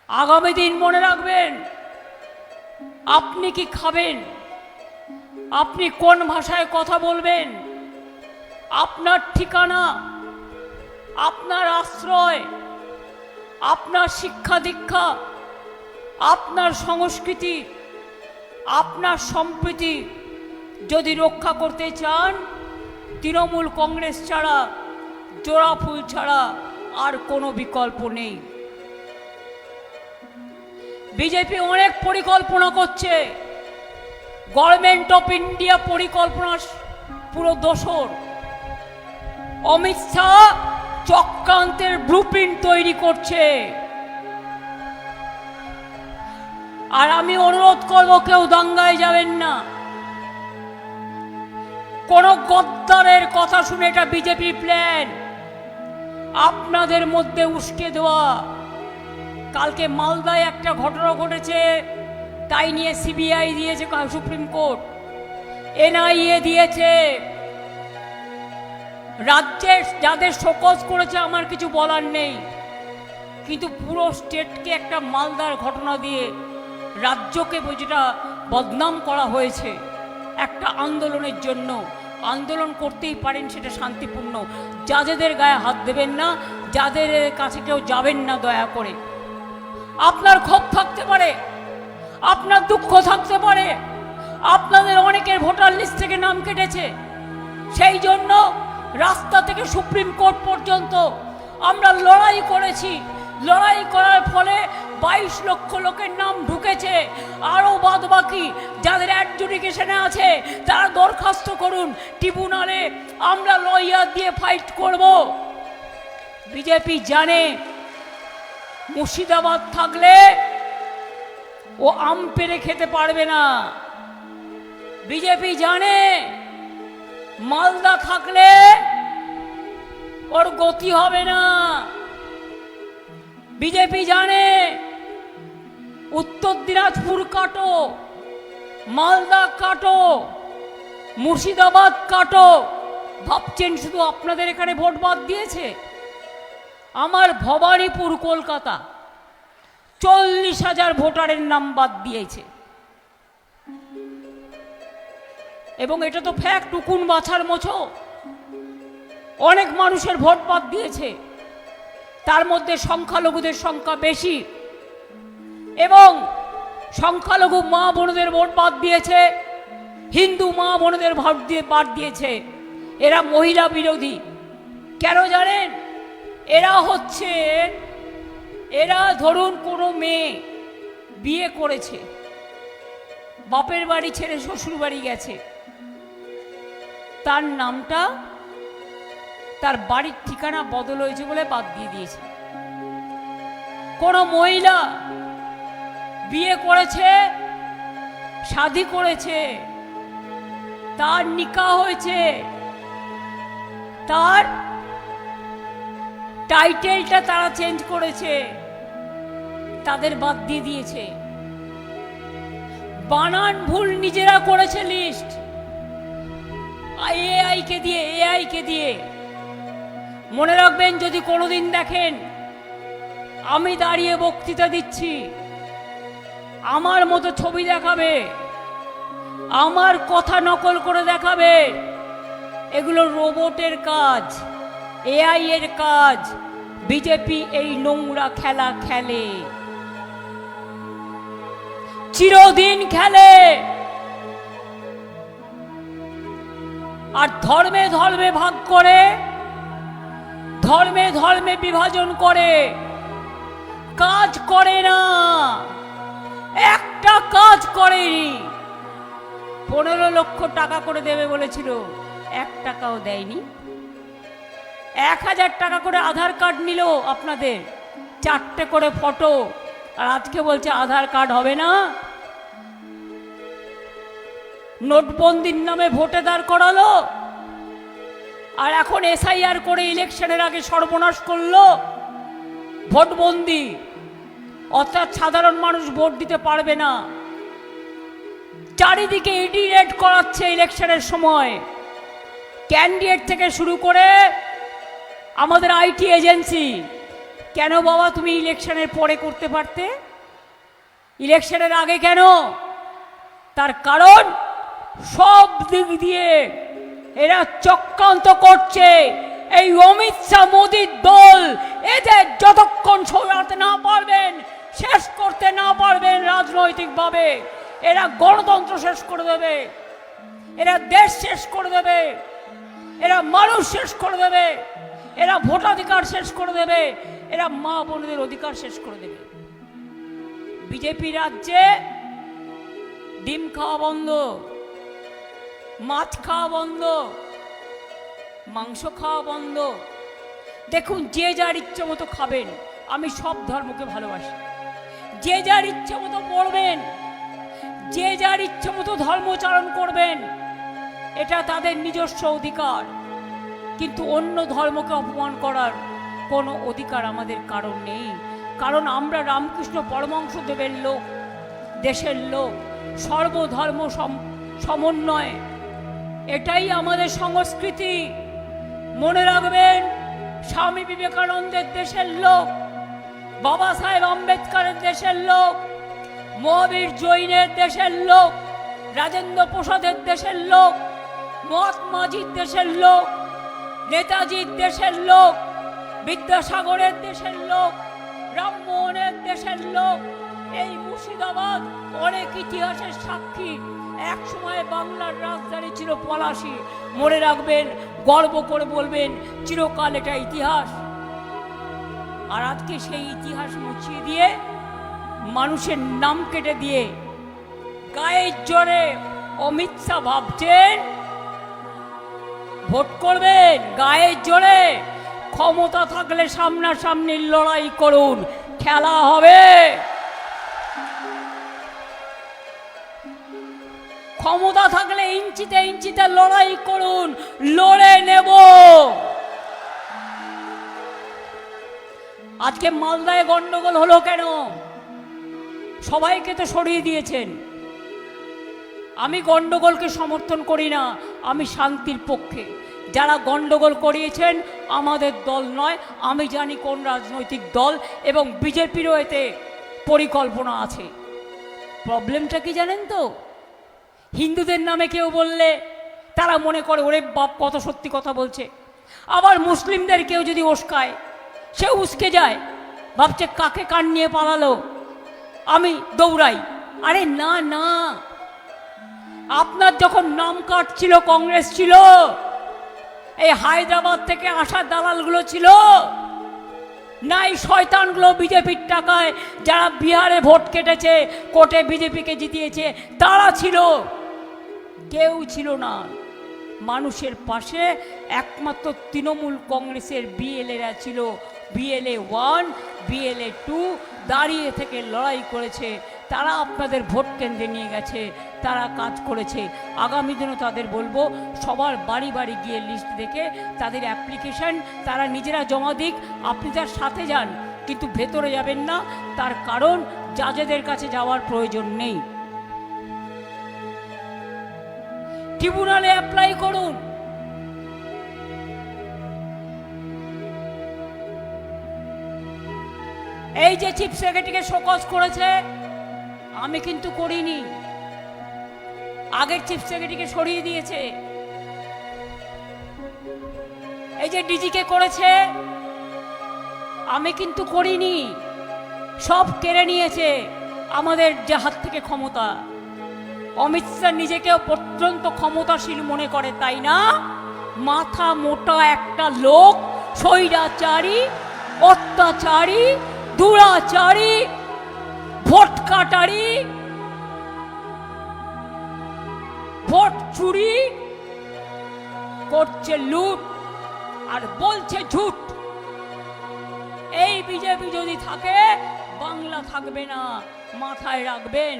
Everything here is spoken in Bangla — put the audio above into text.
আগামী দিন মনে রাখবেন, আপনি কি খাবেন, আপনি কোন ভাষায় কথা বলবেন, আপনার ঠিকানা, আপনার আশ্রয়, আপনার শিক্ষা দীক্ষা, আপনার সংস্কৃতি, আপনার সম্প্রীতি যদি রক্ষা করতে চান, তৃণমূল কংগ্রেস ছাড়া, জোড়া ফুল ছাড়া আর কোনো বিকল্প নেই। বিজেপি অনেক পরিকল্পনা করছে, গভর্নমেন্ট অফ ইন্ডিয়া পরিকল্পনা পুরো দোসর। অমিত শাহ চক্রান্তের ব্লুপ্রিন্ট তৈরি করছে। আর আমি অনুরোধ করব, কেউ দাঙ্গায় যাবেন না। কোন গদ্দারের কথা শুনে এটা বিজেপি প্ল্যান, আপনাদের মধ্যে উস্কে দেওয়া। কালকে মালদায় একটা ঘটনা ঘটেছে, তাই নিয়ে সিবিআই দিয়েছে সুপ্রিম কোর্ট, এনআইএ দিয়েছে। রাজ্যের যাদের শোকজ করেছে আমার কিছু বলার নেই, কিন্তু পুরো স্টেটকে একটা মালদার ঘটনা দিয়ে রাজ্যকে যেটা বদনাম করা হয়েছে একটা আন্দোলনের জন্য। আন্দোলন করতেই পারেন, সেটা শান্তিপূর্ণ। যাদের গায়ে হাত দেবেন না, যাদের কাছে কেউ যাবেন না দয়া করে। আপনার ক্ষোভ থাকতে পারে, আপনার দুঃখ থাকতে পারে, আপনাদের অনেকের ভোটার লিস্ট থেকে নাম কেটেছে, সেই জন্য রাস্তা থেকে সুপ্রিম কোর্ট পর্যন্ত আমরা লড়াই করেছি। লড়াই করার ফলে 22 লক্ষ লোকের নাম ঢুকেছে। আরও বাদ বাকি যাদের অ্যাডজুডিকেশনে আছে তারা দরখাস্ত করুন ট্রিব্যুনালে, আমরা লয়ার দিয়ে ফাইট করব। বিজেপি জানে মুর্শিদাবাদ থাকলে ও আম পেড়ে খেতে পারবে না। বিজেপি জানে মালদা থাকলে ওর গতি হবে না। বিজেপি জানে উত্তর দিনাজপুর কাটো, মালদা কাটো, মুর্শিদাবাদ কাটো। ভাবছেন শুধু আপনাদের এখানে ভোট বাদ দিয়েছে? আমার ভবানীপুর কলকাতা 40,000 ভোটারের নাম বাদ দিয়েছে। এবং এটা তো ফ্যাক্ট, উকুন বাছার মোছো। অনেক মানুষের ভোট বাদ দিয়েছে, তার মধ্যে সংখ্যালঘুদের সংখ্যা বেশি। এবং সংখ্যালঘু মা বোনদের ভোট বাদ দিয়েছে, হিন্দু মা বোনদের ভোট দিয়ে বাদ দিয়েছে। এরা মহিলা বিরোধী। কেন জানেন? এরা ধরুন কোনো মেয়ে বিয়ে করেছে, বাপের বাড়ি ছেড়ে শ্বশুর বাড়ি গেছে, তার নামটা তার বাড়ির ঠিকানা বদল হয়েছে বলে বাদ দিয়ে দিয়েছে। কোনো মহিলা বিয়ে করেছে, শাদী করেছে, তার নিকাহ হয়েছে, তার টাইটেলটা তারা চেঞ্জ করেছে, তাদের বাদ দিয়ে দিয়েছে। বানান ভুল নিজেরা করেছে লিস্ট, এআইকে দিয়ে। মনে রাখবেন, যদি কোনোদিন দেখেন আমি দাঁড়িয়ে বক্তৃতা দিচ্ছি, আমার মতো ছবি দেখাবে, আমার কথা নকল করে দেখাবে, এগুলো রোবটের কাজ, এআই এর কাজ। বিজেপি এই নোংরা খেলা খেলে, চিরদিন খেলে। আর ধর্মে ধর্মে ভাগ করে, ধর্মে ধর্মে বিভাজন করে, কাজ করে না, একটা কাজ করেনি। 15 লক্ষ টাকা করে দেবে বলেছিল, 1 টাকাও দেয়নি। 1000 টাকা করে আধার কার্ড নিল আপনাদের, 4টে করে ফটো, আর আজকে বলছে আধার কার্ড হবে না। নোটবন্দির নামে ভোটে দাঁড় করালো, আর এখন এসআইআর করে ইলেকশনের আগে সর্বনাশ করলো। ভোটবন্দি, অর্থাৎ সাধারণ মানুষ ভোট দিতে পারবে না। চারিদিকে ইডি রেড করাচ্ছে ইলেকশনের সময়, ক্যান্ডিডেট থেকে শুরু করে আমাদের আইটি এজেন্সি, কেন বাবা তুমি ইলেকশনের পরে করতে পারতে, ইলেকশনের আগে কেন? তার কারণ সব দিক দিয়ে এরা চক্রান্ত করছে। এই অমিত শাহ মোদীর দল এদের যতক্ষণ সরাতে না পারবেন, শেষ করতে না পারবেন রাজনৈতিকভাবে, এরা গণতন্ত্র শেষ করে দেবে, এরা দেশ শেষ করে দেবে, এরা মানুষ শেষ করে দেবে, এরা ভোটাধিকার শেষ করে দেবে, এরা মা বোনদের অধিকার শেষ করে দেবে। বিজেপি রাজ্যে ডিম খাওয়া বন্ধ, মাছ খাওয়া বন্ধ, মাংস খাওয়া বন্ধ। দেখুন, যে যার ইচ্ছে মতো খাবেন, আমি সব ধর্মকে ভালোবাসি, যে যার ইচ্ছে মতো পড়বেন, যে যার ইচ্ছে মতো ধর্মচারণ করবেন, এটা তাদের নিজস্ব অধিকার। কিন্তু অন্য ধর্মকে অপমান করার কোনো অধিকার আমাদের কারণ নেই, কারণ আমরা রামকৃষ্ণ পরমহংসদেবের লোক, দেশের লোক, সর্বধর্ম সমন্বয়, এটাই আমাদের সংস্কৃতি। মনে রাখবেন, স্বামী বিবেকানন্দের দেশের লোক, বাবা সাহেব আম্বেদকরের দেশের লোক, মহাবীর জৈনের দেশের লোক, রাজেন্দ্র প্রসাদের দেশের লোক, মহাত্মাজির দেশের লোক, নেতাজির দেশের লোক, বিদ্যাসাগরের দেশের লোক, রামমোহনের দেশের লোক। এই মুর্শিদাবাদ অনেক ইতিহাসের সাক্ষী। এক সময় বাংলার রাজধানী ছিল পলাশী। মনে রাখবেন, গর্ব করে বলবেন, চিরকাল এটা ইতিহাস। আর আজকে সেই ইতিহাস মুছিয়ে দিয়ে, মানুষের নাম কেটে দিয়ে, গায়ের জোরে অমিত শাহ ভাবছেন ভোট করবেন। গায়ের জোরে ক্ষমতা থাকলে সামনাসামনি লড়াই করুন, খেলা হবে। ক্ষমতা থাকলে ইঞ্চিতে ইঞ্চিতে লড়াই করুন, লড়ে নেব। আজকে মালদায় গন্ডগোল হলো কেন? সবাইকে তো সরিয়ে দিয়েছেন। আমি গন্ডগোলকে সমর্থন করি না, আমি শান্তির পক্ষে। যারা গন্ডগোল করিয়েছেন আমাদের দল নয়, আমি জানি কোন রাজনৈতিক দল, এবং বিজেপিরও এতে পরিকল্পনা আছে। প্রবলেমটা কি জানেন তো? হিন্দুদের নামে কেউ বললে তারা মনে করে ওরে বাপ কত সত্যি কথা বলছে। আবার মুসলিমদের কেউ যদি উস্কায়, সে উস্কে যায়, ভাবছে কাকে কান নিয়ে পালালো, আমি দৌড়াই। আরে না না, আপনার যখন নাম কার্ড ছিল, কংগ্রেস ছিল, এই হায়দ্রাবাদ থেকে আসা দালালগুলো ছিল না, এই শয়তানগুলো বিজেপির টাকায় যারা বিহারে ভোট কেটেছে, কোর্টে বিজেপিকে জিতিয়েছে, তারা ছিল। কেউ ছিল না মানুষের পাশে, একমাত্র তৃণমূল কংগ্রেসের বিএলএরা ছিল। বিএলএ 1, বিএলএ 2 দাঁড়িয়ে থেকে লড়াই করেছে, তারা আপনাদের ভোট কেন্দ্রে নিয়ে গেছে, তারা কাজ করেছে। আগামী দিনও তাদের বলবো, সবার বাড়ি বাড়ি গিয়ে লিস্ট দেখে তাদের অ্যাপ্লিকেশন তারা নিজেরা জমা দিক, আপনি তার সাথে যান, কিন্তু ভেতরে যাবেন না। তার কারণ জাজেদের কাছে যাওয়ার প্রয়োজন নেই, ট্রিব্যুনালে অ্যাপ্লাই করুন। এই যে চিফ সেক্রেটারিকে শোকজ করেছে, আমি কিন্তু করিনি, আগের চিফ সেক্রেটারিকে সরিয়ে দিয়েছে। এই যে ডিজিকে করেছে, আমি কিন্তু করিনি, সব কেড়ে নিয়েছে আমাদের যে হাত থেকে ক্ষমতা। অমিত শাহ নিজেকে অত্যন্ত ক্ষমতাশীল মনে করে, তাই না? মাথা মোটা একটা লোক, স্বৈরাচারী, অত্যাচারী, দুরাচারী, ভোট কাটারি, ভোট চুরি করছে, লুট আর বলছে ঝুট। এই বিজেপি যদি থাকে, বাংলা থাকবে না, মাথায় রাখবেন।